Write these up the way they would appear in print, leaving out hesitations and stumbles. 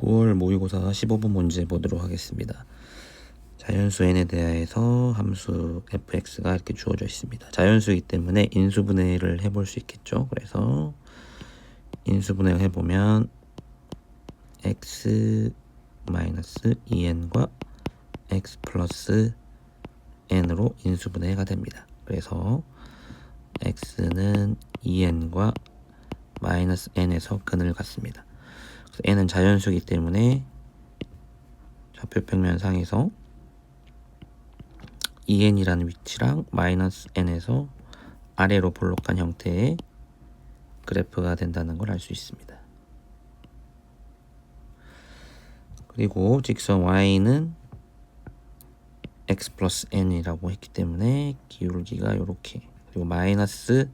9월 모의고사 15분 문제 보도록 하겠습니다. 자연수 n에 대하여서 함수 fx가 이렇게 주어져 있습니다. 자연수이기 때문에 인수분해를 해볼 수 있겠죠. 그래서 인수분해를 해보면 x 마이너스 2n과 x 플러스 n으로 인수분해가 됩니다. 그래서 x는 2n과 마이너스 n에서 근을 갖습니다. 그래서 n은 자연수이기 때문에 좌표평면상에서 2n이라는 위치랑 마이너스 n에서 아래로 볼록한 형태의 그래프가 된다는 걸 알 수 있습니다. 그리고 직선 y는 x 플러스 n이라고 했기 때문에 기울기가 이렇게, 그리고 마이너스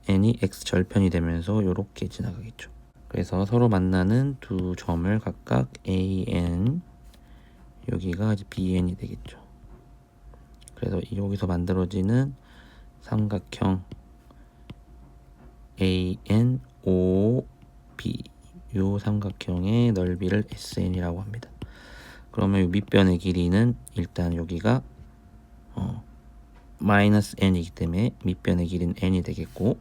n이 x 절편이 되면서 이렇게 지나가겠죠. 그래서 서로 만나는 두 점을 각각 AN, 여기가 이제 BN이 되겠죠. 그래서 여기서 만들어지는 삼각형 ANOB, 요 삼각형의 넓이를 SN이라고 합니다. 그러면 이 밑변의 길이는 일단 여기가 마이너스 n이기 때문에 밑변의 길이는 n이 되겠고,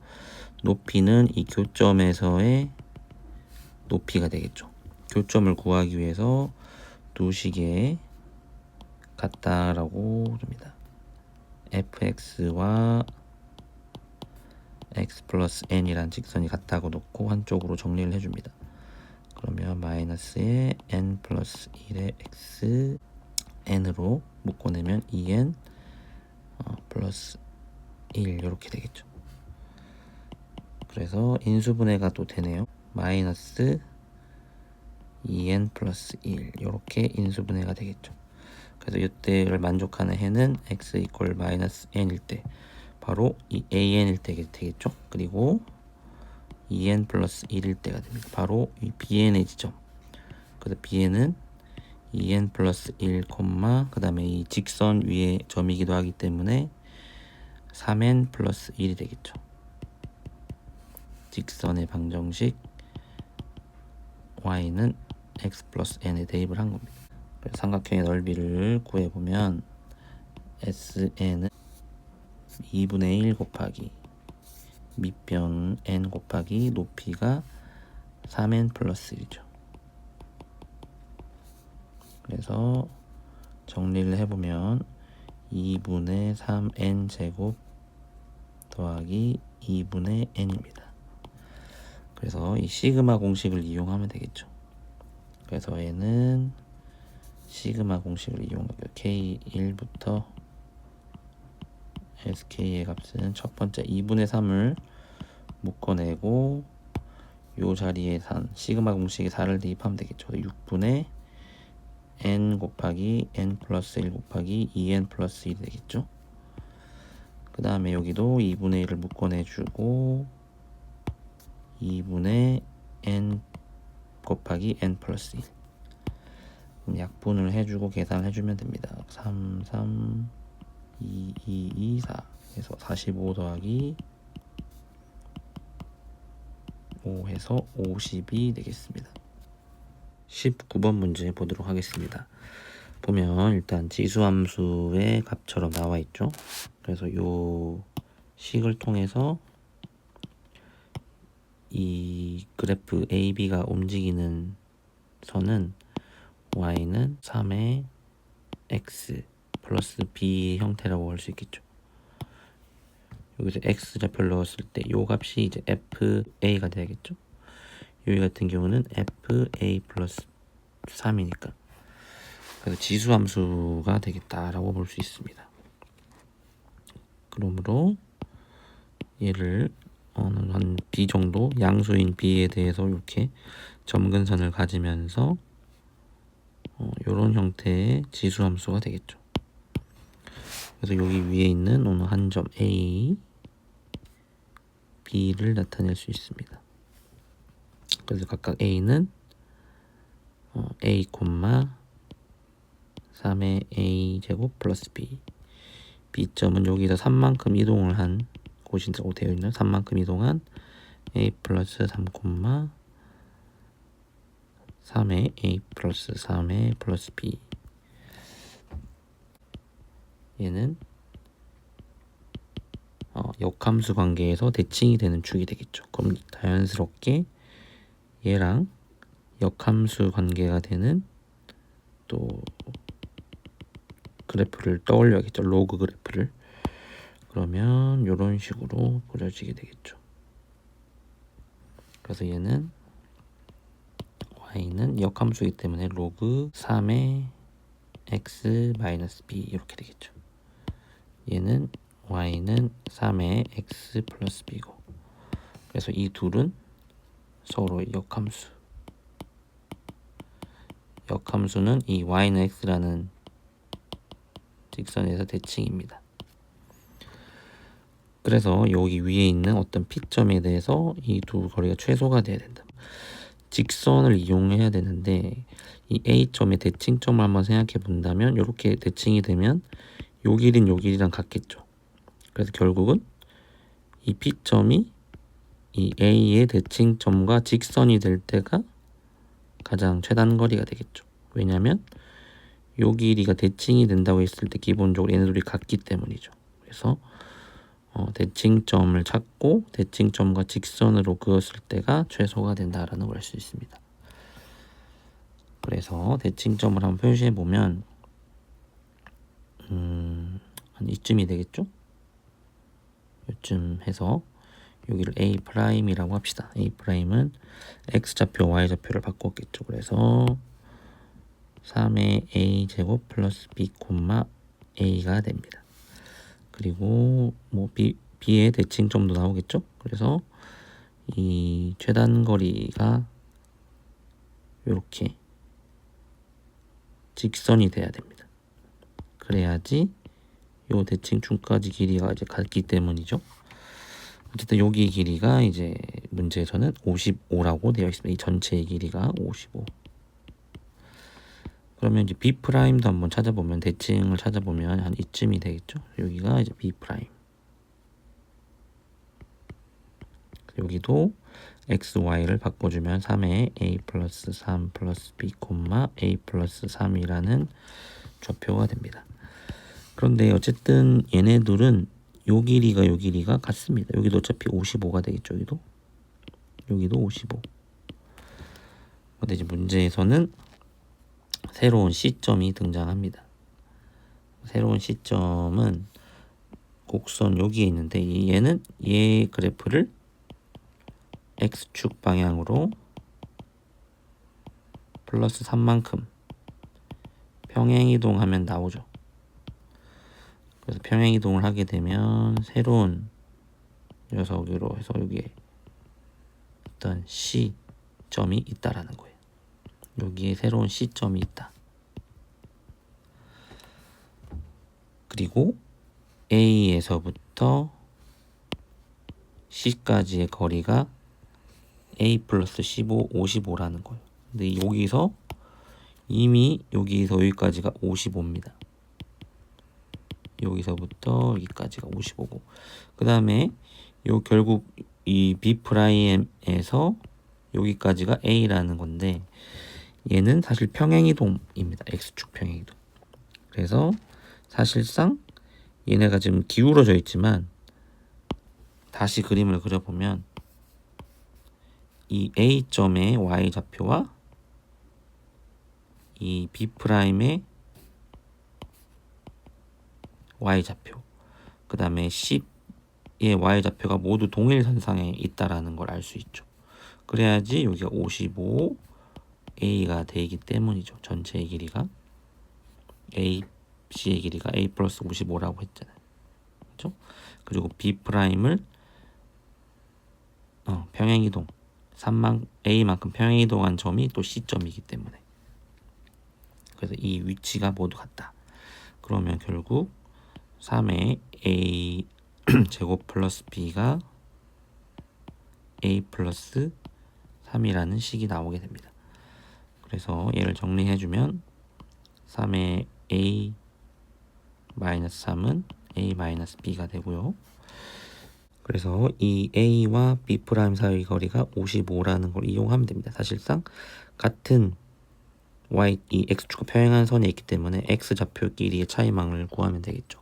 높이는 이 교점에서의 높이가 되겠죠. 교점을 구하기 위해서 두 식의 같다라고 줍니다. fx와 x 플러스 n이란 직선이 같다고 놓고 한쪽으로 정리를 해줍니다. 그러면 마이너스에 n 플러스 1의 x n으로 묶어내면 2n 플러스 1 이렇게 되겠죠. 그래서 인수분해가 또 되네요. 마이너스 2n 플러스 1 이렇게 인수분해가 되겠죠. 그래서 이때를 만족하는 해는 x 이퀄 마이너스 n일 때 바로 이 an일 때 되겠죠. 그리고 2n 플러스 1일 때가 됩니다. 바로 이 bn의 지점. 그래서 bn은 2n 플러스 1, 그 다음에 이 직선 위에 점이기도 하기 때문에 3n 플러스 1이 되겠죠. 직선의 방정식 y는 x 플러스 n에 대입을 한 겁니다. 그래서 삼각형의 넓이를 구해보면 SN은 2분의 1 곱하기 밑변 n 곱하기 높이가 3n 플러스 1이죠. 그래서 정리를 해보면 2분의 3n 제곱 더하기 2분의 n입니다. 그래서 이 시그마 공식을 이용하면 되겠죠. 그래서 얘는 시그마 공식을 이용하고 K1부터 SK의 값은 첫 번째 2분의 3을 묶어내고 요 자리에 시그마 공식에 4를 대입하면 되겠죠. 6분의 n 곱하기 n 플러스 1 곱하기 2n 플러스 1이 되겠죠. 그 다음에 여기도 2분의 1을 묶어내주고 2분의 n 곱하기 n 플러스 1 약분을 해주고 계산을 해주면 됩니다. 3, 3, 2, 2, 2, 4 해서 45 더하기 5 해서 50이 되겠습니다. 19번 문제 보도록 하겠습니다. 보면 일단 지수함수의 값처럼 나와 있죠. 그래서 요 식을 통해서 이 그래프 AB가 움직이는 선은 y는 3의 x 플러스 b 형태라고 할 수 있겠죠. 여기서 x좌표를 넣었을 때 요 값이 이제 fa가 되겠죠. 여기 같은 경우는 fa 플러스 3이니까 그래서 지수함수가 되겠다라고 볼 수 있습니다. 그러므로 얘를 한 b 정도 양수인 b에 대해서 이렇게 점근선을 가지면서 이런 형태의 지수함수가 되겠죠. 그래서 여기 위에 있는 어느 한 점 A, B를 나타낼 수 있습니다. 그래서 각각 A는 A, 3의 A 제곱 플러스 B, B점은 여기서 3만큼 이동을 한 곳이라고 되어 있는 3만큼 이동한 A 플러스 3, 3의 a 플러스 3의 플러스 b. 얘는 역함수 관계에서 대칭이 되는 축이 되겠죠. 그럼 자연스럽게 얘랑 역함수 관계가 되는 또 그래프를 떠올려야겠죠. 로그 그래프를. 그러면 이런 식으로 그려지게 되겠죠. 그래서 얘는 y는 역함수이기 때문에 로그 3의 x 마이너스 b 이렇게 되겠죠. 얘는 y는 3의 x 플러스 b고, 그래서 이 둘은 서로 역함수는 이 y는 x라는 직선에서 대칭입니다. 그래서 여기 위에 있는 어떤 P점에 대해서 이 두 거리가 최소가 돼야 된다. 직선을 이용해야 되는데 이 A점의 대칭점을 한번 생각해 본다면 이렇게 대칭이 되면 요 길이는 요 길이랑 같겠죠. 그래서 결국은 이 P점이 이 A의 대칭점과 직선이 될 때가 가장 최단 거리가 되겠죠. 왜냐하면 요 길이가 대칭이 된다고 했을 때 기본적으로 얘네들이 같기 때문이죠. 그래서 대칭점을 찾고 대칭점과 직선으로 그었을 때가 최소가 된다라는 걸 알 수 있습니다. 그래서 대칭점을 한번 표시해 보면 한 이쯤이 되겠죠? 이쯤 해서 여기를 A'이라고 합시다. A'은 X좌표, Y좌표를 바꿨겠죠. 그래서 3의 A제곱 플러스 B, A가 됩니다. 그리고 뭐 B의 대칭점도 나오겠죠. 그래서 이 최단 거리가 이렇게 직선이 돼야 됩니다. 그래야지 요 대칭중까지 길이가 이제 같기 때문이죠. 어쨌든 여기 길이가 이제 문제에서는 55라고 되어 있습니다. 이 전체의 길이가 55. 그러면 이제 B'도 한번 찾아보면, 대칭을 찾아보면 한 이쯤이 되겠죠. 여기가 이제 B'. 여기도 x, y를 바꿔주면 3의 a 플러스 3 플러스 b, a 플러스 3이라는 좌표가 됩니다. 그런데 어쨌든 얘네들은 요 길이가 같습니다. 여기도 어차피 55가 되겠죠. 여기도 55. 근데 이제 문제에서는 새로운 C점이 등장합니다. 새로운 C점은 곡선 여기에 있는데 얘는 얘 그래프를 X축 방향으로 플러스 3만큼 평행이동하면 나오죠. 그래서 평행이동을 하게 되면 새로운 녀석으로 해서 여기에 어떤 C점이 있다라는 거예요. 여기에 새로운 C점이 있다. 그리고 A에서부터 C까지의 거리가 A 플러스 15, 55라는 거예요. 근데 여기서 이미 여기서 여기까지가 55입니다. 여기서부터 여기까지가 55고, 그 다음에 요 결국 이 B'에서 여기까지가 A라는 건데 얘는 사실 평행이동입니다. X축 평행이동. 그래서 사실상 얘네가 지금 기울어져 있지만 다시 그림을 그려보면 이 A점의 Y좌표와 이 B'의 Y좌표, 그 다음에 C의 Y좌표가 모두 동일선상에 있다라는 걸 알 수 있죠. 그래야지 여기가 55 A가 되기 때문이죠. 전체의 길이가 C의 길이가 A 플러스 55라고 했잖아요. 그렇죠? 그리고 B'을 평행이동 A만큼 평행이동한 점이 또 C점이기 때문에, 그래서 이 위치가 모두 같다. 그러면 결국 3의 A 제곱 플러스 B가 A 플러스 3이라는 식이 나오게 됩니다. 그래서 얘를 정리해주면 3의 A 마이너스 3은 A 마이너스 B가 되고요. 그래서 이 A와 B' 사이의 거리가 55라는 걸 이용하면 됩니다. 사실상 같은 이 x축과 평행한 선이 있기 때문에 x좌표끼리의 차이망을 구하면 되겠죠.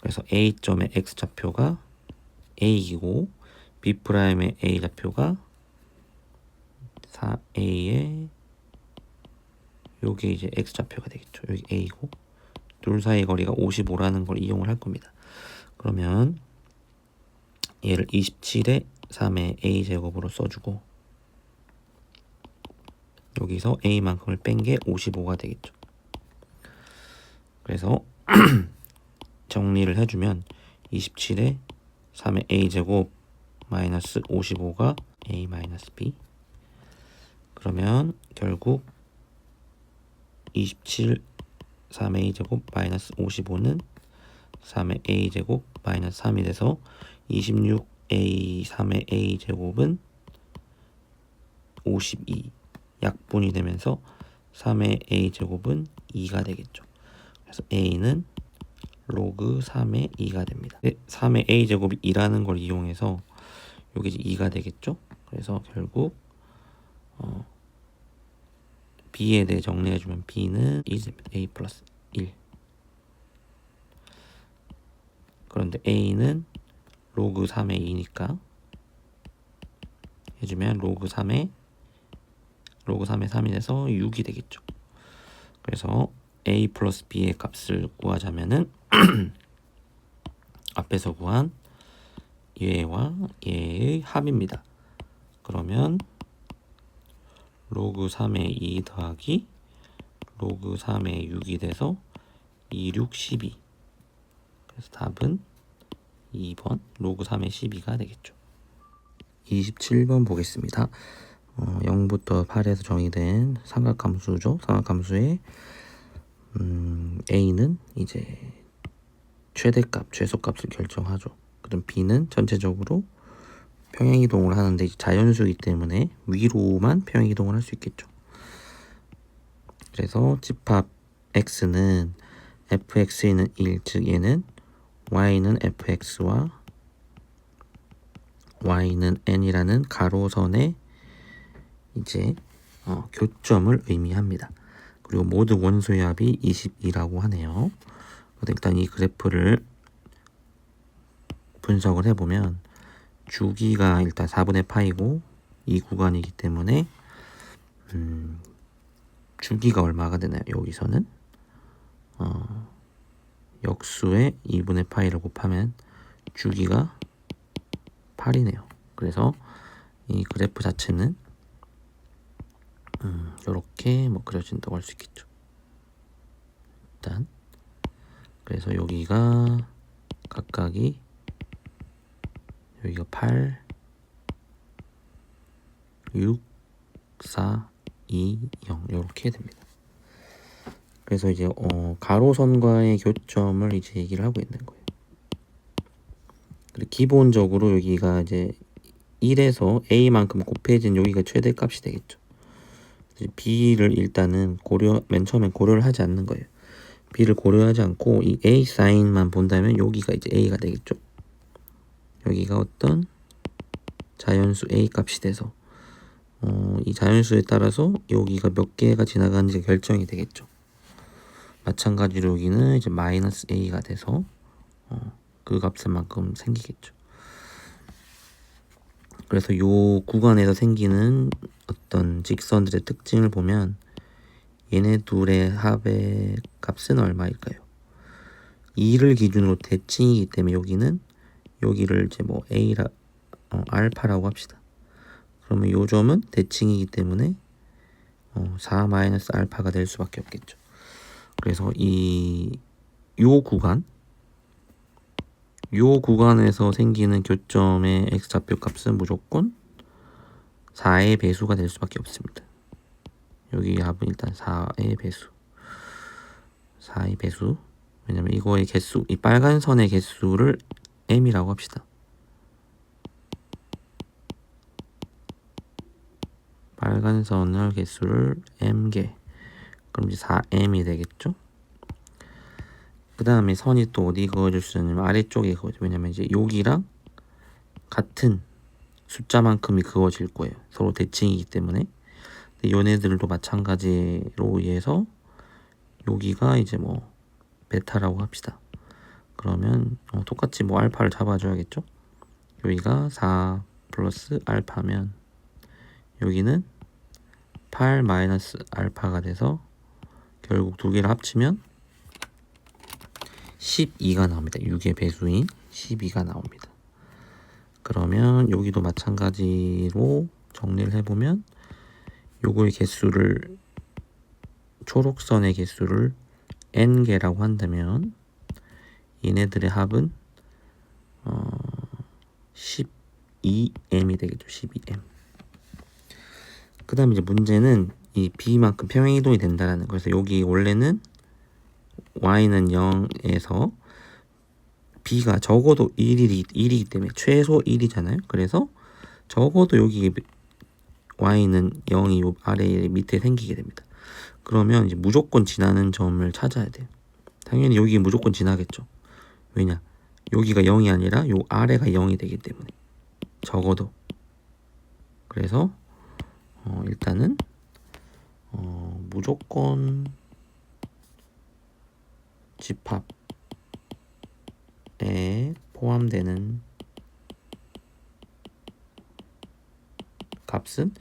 그래서 A점의 x좌표가 A이고 B'의 A좌표가 4A의 요게 이제 x좌표가 되겠죠. 여기 A고 둘 사이 거리가 55라는 걸 이용을 할 겁니다. 그러면 얘를 27에 3의 A제곱으로 써주고 여기서 A만큼을 뺀 게 55가 되겠죠. 그래서 정리를 해주면 27에 3의 A제곱 마이너스 55가 A 마이너스 B. 그러면 결국 27 3의 A제곱 마이너스 55는 3의 A제곱 마이너스 3이 돼서 26A 3의 A제곱은 52 약분이 되면서 3의 A제곱은 2가 되겠죠. 그래서 A는 로그 3의 2가 됩니다. 3의 A제곱이 2라는 걸 이용해서 여기 2가 되겠죠. 그래서 결국 B에 대해 정리해주면 B는 2입니다. A 플러스 1. 그런데 A는 로그 3의 2니까 해주면 로그 3의 3이 돼서 6이 되겠죠. 그래서 A 플러스 B의 값을 구하자면은 앞에서 구한 얘와 얘의 합입니다. 그러면 로그 3의 2 더하기 로그 3의 6이 돼서 2, 6, 12. 그래서 답은 2번 로그 3의 12가 되겠죠. 27번 보겠습니다. 0부터 8에서 정의된 삼각함수죠. 삼각함수의 A는 이제 최대값, 최소값을 결정하죠. 그럼 B는 전체적으로 평행이동을 하는데 자연수이기 때문에 위로만 평행이동을 할 수 있겠죠. 그래서 집합 x는 fx에는 1, 즉 얘는 y는 fx와 y는 n이라는 가로선의 이제 교점을 의미합니다. 그리고 모두 원소의 합이 22라고 하네요. 일단 이 그래프를 분석을 해보면 주기가 일단 4분의 파이고 이 구간이기 때문에 주기가 얼마가 되나요? 여기서는 역수의 2분의 파이를 곱하면 주기가 8이네요. 그래서 이 그래프 자체는 이렇게 그려진다고 할 수 있겠죠. 일단 그래서 여기가 각각이 여기가 8, 6, 4, 2, 0 이렇게 됩니다. 그래서 이제 가로선과의 교점을 이제 얘기를 하고 있는 거예요. 그리고 기본적으로 여기가 이제 1에서 A만큼 곱해진 여기가 최대값이 되겠죠. B를 일단은 맨 처음엔 고려를 하지 않는 거예요. B를 고려하지 않고 이 A 사인만 본다면 여기가 이제 A가 되겠죠. 여기가 어떤 자연수 A 값이 돼서 이 자연수에 따라서 여기가 몇 개가 지나가는지 결정이 되겠죠. 마찬가지로 여기는 이제 마이너스 A가 돼서 그 값만큼 생기겠죠. 그래서 요 구간에서 생기는 어떤 직선들의 특징을 보면 얘네 둘의 합의 값은 얼마일까요? 2를 기준으로 대칭이기 때문에 여기를 이제 A라 알파라고 합시다. 그러면 요 점은 대칭이기 때문에 4 마이너스 알파가 될 수밖에 없겠죠. 그래서 요 구간에서 생기는 교점의 x좌표 값은 무조건 4의 배수가 될 수밖에 없습니다. 여기 합은 일단 4의 배수. 4의 배수. 왜냐면 이거의 개수, 이 빨간 선의 개수를 m이라고 합시다. 빨간 선의 개수를 m개. 그럼 이제 4m이 되겠죠? 그 다음에 선이 또 어디 그어질 수 있냐면 아래쪽에 그어져. 왜냐면 이제 여기랑 같은 숫자만큼이 그어질 거예요. 서로 대칭이기 때문에. 얘네들도 마찬가지로 해서 여기가 이제 뭐 베타라고 합시다. 그러면 똑같이 뭐 알파를 잡아줘야겠죠. 여기가 4 플러스 알파면 여기는 8 마이너스 알파가 돼서 결국 두 개를 합치면 12가 나옵니다. 6의 배수인 12가 나옵니다. 그러면 여기도 마찬가지로 정리를 해보면 요거의 개수를 초록선의 개수를 n개라고 한다면 얘네들의 합은 12m이 되겠죠. 12m. 그 다음에 이제 문제는 이 b만큼 평행이동이 된다라는 거예요. 그래서 여기 원래는 y는 0에서 b가 적어도 1이기 때문에 최소 1이잖아요. 그래서 적어도 여기 y는 0이 요 아래 밑에 생기게 됩니다. 그러면 이제 무조건 지나는 점을 찾아야 돼요. 당연히 여기 무조건 지나겠죠. 왜냐? 여기가 0이 아니라 요 아래가 0이 되기 때문에 적어도. 그래서 일단은 무조건 집합에 포함되는 값은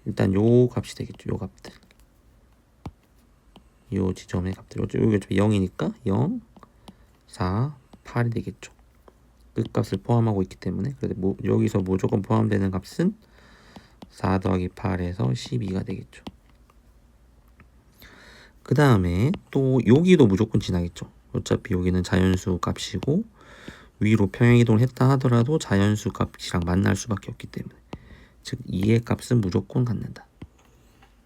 일단 요 값이 되겠죠. 요 값들. 요 지점의 값들. 여기 0이니까 0, 4, 8이 되겠죠. 끝값을 포함하고 있기 때문에. 그래서 여기서 무조건 포함되는 값은 4 더하기 8에서 12가 되겠죠. 그 다음에 또 여기도 무조건 지나겠죠. 어차피 여기는 자연수 값이고 위로 평행이동을 했다 하더라도 자연수 값이랑 만날 수밖에 없기 때문에 즉 2의 값은 무조건 갖는다.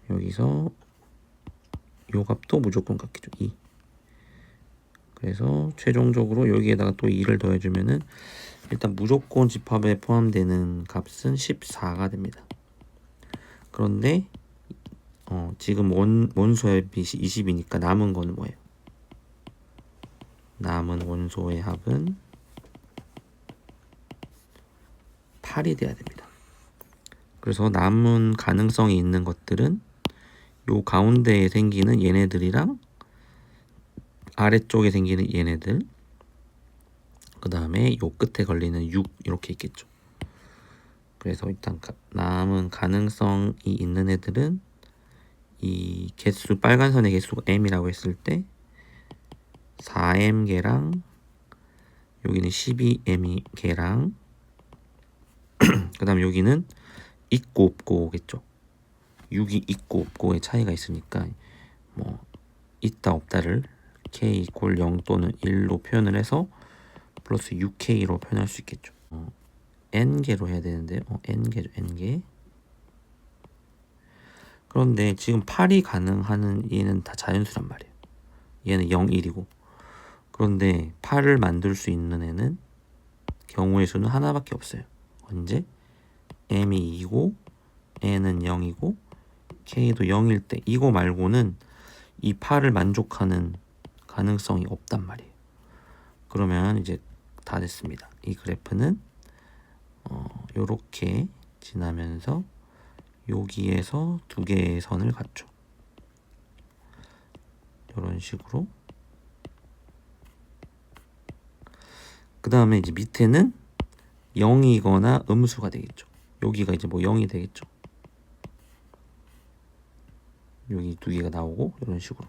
여기서 요 값도 무조건 갖겠죠. 2. 그래서 최종적으로 여기에다가 또 2를 더해주면은 일단 무조건 집합에 포함되는 값은 14가 됩니다. 그런데 지금 원소의 빛이 20이니까 남은 거는 뭐예요? 남은 원소의 합은 8이 돼야 됩니다. 그래서 남은 가능성이 있는 것들은 요 가운데에 생기는 얘네들이랑 아래쪽에 생기는 얘네들, 그 다음에 요 끝에 걸리는 6 이렇게 있겠죠. 그래서 일단 남은 가능성이 있는 애들은 이 개수, 빨간 선의 개수가 m이라고 했을 때 4m개랑 여기는 12m개랑 그 다음 여기는 있고 없고겠죠. 6이 있고 없고의 차이가 있으니까 뭐 있다 없다를 k 이퀄 0 또는 1로 표현을 해서 플러스 6k로 표현할 수 있겠죠. n개로 해야 되는데 n개죠. n개. 그런데 지금 8이 가능한 얘는 다 자연수란 말이에요. 얘는 0, 1이고. 그런데 8을 만들 수 있는 애는 경우의 수는 하나밖에 없어요. 언제? m이 2고 n은 0이고 k도 0일 때 이거 말고는 이 8을 만족하는 가능성이 없단 말이에요. 그러면 이제 다 됐습니다. 이 그래프는 요렇게 지나면서 여기에서 두 개의 선을 갖죠. 이런 식으로. 그 다음에 이제 밑에는 0이거나 음수가 되겠죠. 여기가 이제 뭐 0이 되겠죠. 여기 두 개가 나오고 이런 식으로.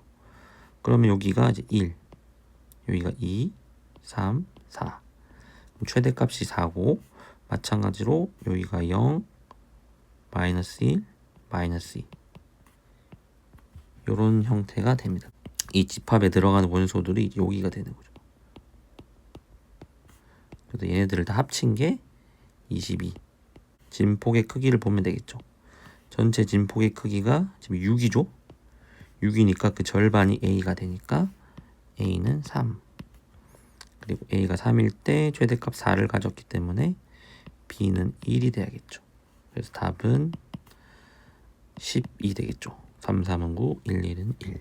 그러면 여기가 이제 1, 여기가 2, 3, 4. 최대값이 4고 마찬가지로 여기가 0, 마이너스 1, 마이너스 2. 이런 형태가 됩니다. 이 집합에 들어가는 원소들이 여기가 되는 거죠. 그래서 얘네들을 다 합친 게 22. 진폭의 크기를 보면 되겠죠. 전체 진폭의 크기가 지금 6이죠. 6이니까 그 절반이 A가 되니까 A는 3. 그리고 A가 3일 때 최대값 4를 가졌기 때문에 B는 1이 돼야겠죠. 그래서 답은 12 되겠죠. 3, 3은 9, 1, 1은 1.